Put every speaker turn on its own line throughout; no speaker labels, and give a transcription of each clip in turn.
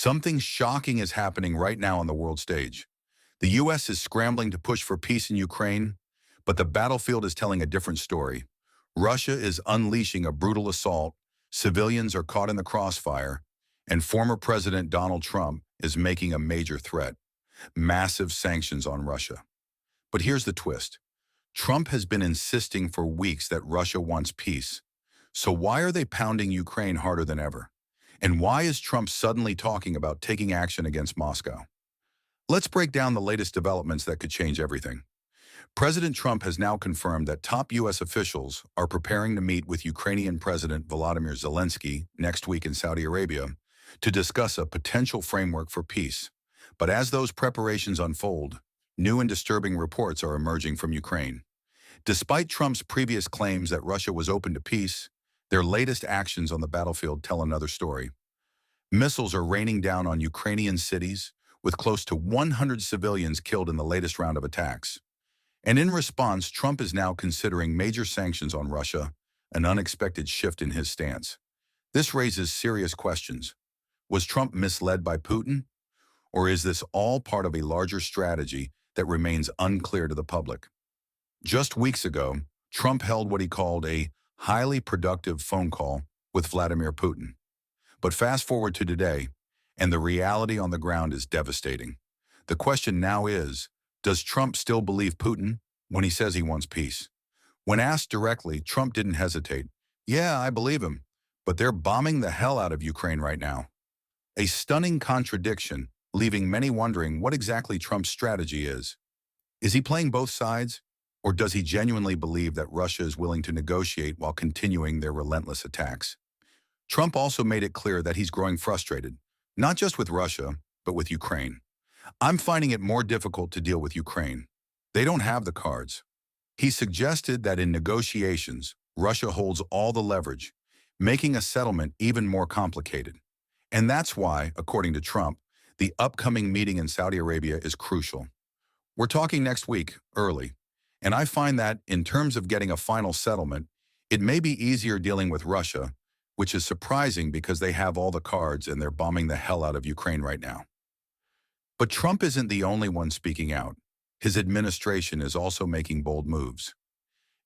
Something shocking is happening right now on the world stage. The U.S. is scrambling to push for peace in Ukraine, but the battlefield is telling a different story. Russia is unleashing a brutal assault, civilians are caught in the crossfire, and former President Donald Trump is making a major threat: massive sanctions on Russia. But here's the twist. Trump has been insisting for weeks that Russia wants peace. So why are they pounding Ukraine harder than ever? And why is Trump suddenly talking about taking action against Moscow? Let's break down the latest developments that could change everything. President Trump has now confirmed that top U.S. officials are preparing to meet with Ukrainian President Volodymyr Zelensky next week in Saudi Arabia to discuss a potential framework for peace. But as those preparations unfold, new and disturbing reports are emerging from Ukraine. Despite Trump's previous claims that Russia was open to peace, their latest actions on the battlefield tell another story. Missiles are raining down on Ukrainian cities, with close to 100 civilians killed in the latest round of attacks. And in response, Trump is now considering major sanctions on Russia, an unexpected shift in his stance. This raises serious questions. Was Trump misled by Putin? Or is this all part of a larger strategy that remains unclear to the public? Just weeks ago, Trump held what he called a highly productive phone call with Vladimir Putin. But fast forward to today, and the reality on the ground is devastating. The question now is, does Trump still believe Putin when he says he wants peace? When asked directly, Trump didn't hesitate. Yeah, I believe him, but they're bombing the hell out of Ukraine right now. A stunning contradiction, leaving many wondering what exactly Trump's strategy is. Is he playing both sides? Or does he genuinely believe that Russia is willing to negotiate while continuing their relentless attacks? Trump also made it clear that he's growing frustrated, not just with Russia, but with Ukraine. I'm finding it more difficult to deal with Ukraine. They don't have the cards. He suggested that in negotiations, Russia holds all the leverage, making a settlement even more complicated. And that's why, according to Trump, the upcoming meeting in Saudi Arabia is crucial. We're talking next week, early. And I find that, in terms of getting a final settlement, it may be easier dealing with Russia, which is surprising because they have all the cards and they're bombing the hell out of Ukraine right now. But Trump isn't the only one speaking out. His administration is also making bold moves.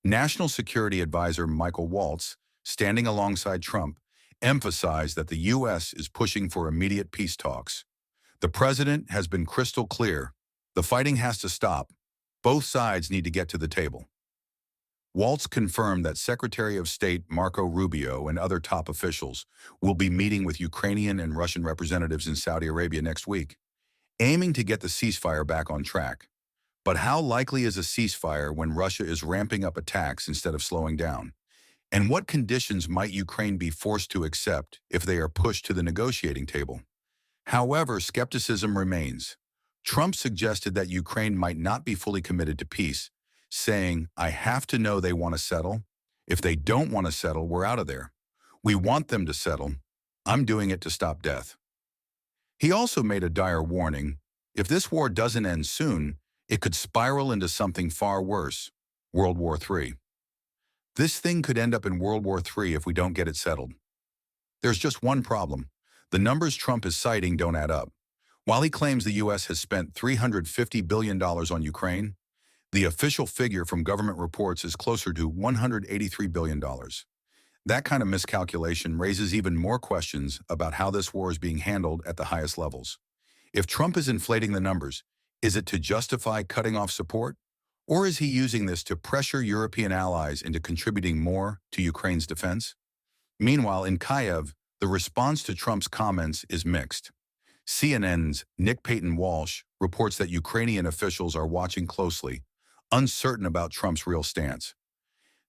National Security Advisor Michael Waltz, standing alongside Trump, emphasized that the U.S. is pushing for immediate peace talks. The president has been crystal clear. The fighting has to stop. Both sides need to get to the table. Waltz confirmed that Secretary of State Marco Rubio and other top officials will be meeting with Ukrainian and Russian representatives in Saudi Arabia next week, aiming to get the ceasefire back on track. But how likely is a ceasefire when Russia is ramping up attacks instead of slowing down? And what conditions might Ukraine be forced to accept if they are pushed to the negotiating table? However, skepticism remains. Trump suggested that Ukraine might not be fully committed to peace, saying, I have to know they want to settle. If they don't want to settle, we're out of there. We want them to settle. I'm doing it to stop death. He also made a dire warning. If this war doesn't end soon, it could spiral into something far worse: World War III. This thing could end up in World War III if we don't get it settled. There's just one problem. The numbers Trump is citing don't add up. While he claims the U.S. has spent $350 billion on Ukraine, the official figure from government reports is closer to $183 billion. That kind of miscalculation raises even more questions about how this war is being handled at the highest levels. If Trump is inflating the numbers, is it to justify cutting off support? Or is he using this to pressure European allies into contributing more to Ukraine's defense? Meanwhile, in Kyiv, the response to Trump's comments is mixed. CNN's Nick Payton-Walsh reports that Ukrainian officials are watching closely, uncertain about Trump's real stance.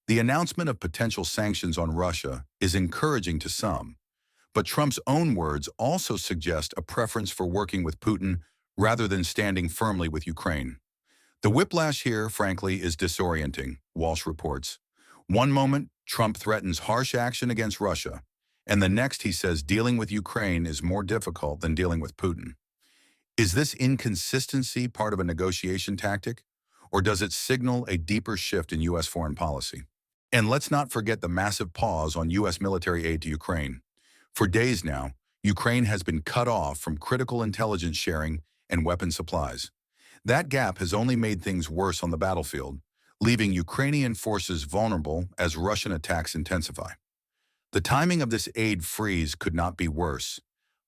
The announcement of potential sanctions on Russia is encouraging to some, but Trump's own words also suggest a preference for working with Putin rather than standing firmly with Ukraine. The whiplash here, frankly, is disorienting, Walsh reports. One moment, Trump threatens harsh action against Russia, and the next he says dealing with Ukraine is more difficult than dealing with Putin. Is this inconsistency part of a negotiation tactic, or does it signal a deeper shift in U.S. foreign policy? And let's not forget the massive pause on U.S. military aid to Ukraine. For days now, Ukraine has been cut off from critical intelligence sharing and weapon supplies. That gap has only made things worse on the battlefield, leaving Ukrainian forces vulnerable as Russian attacks intensify. The timing of this aid freeze could not be worse,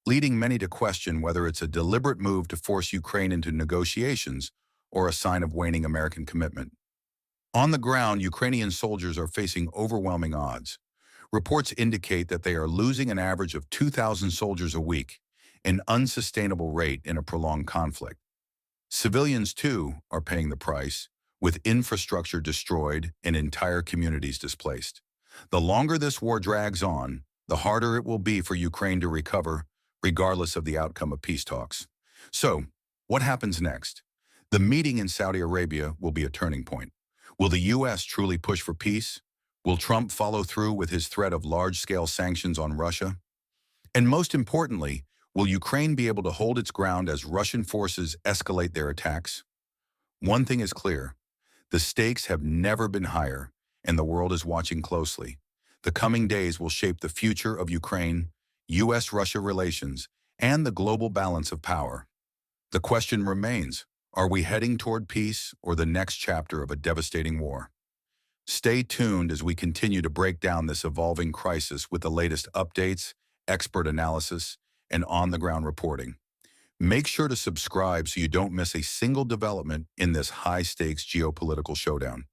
leading many to question whether it's a deliberate move to force Ukraine into negotiations or a sign of waning American commitment. On the ground, Ukrainian soldiers are facing overwhelming odds. Reports indicate that they are losing an average of 2,000 soldiers a week, an unsustainable rate in a prolonged conflict. Civilians, too, are paying the price, with infrastructure destroyed and entire communities displaced. The longer this war drags on, the harder it will be for Ukraine to recover, regardless of the outcome of peace talks. So, what happens next? The meeting in Saudi Arabia will be a turning point. Will the U.S. truly push for peace? Will Trump follow through with his threat of large-scale sanctions on Russia? And most importantly, will Ukraine be able to hold its ground as Russian forces escalate their attacks? One thing is clear. The stakes have never been higher, and the world is watching closely. The coming days will shape the future of Ukraine, U.S.-Russia relations, and the global balance of power. The question remains, are we heading toward peace or the next chapter of a devastating war? Stay tuned as we continue to break down this evolving crisis with the latest updates, expert analysis, and on-the-ground reporting. Make sure to subscribe so you don't miss a single development in this high-stakes geopolitical showdown.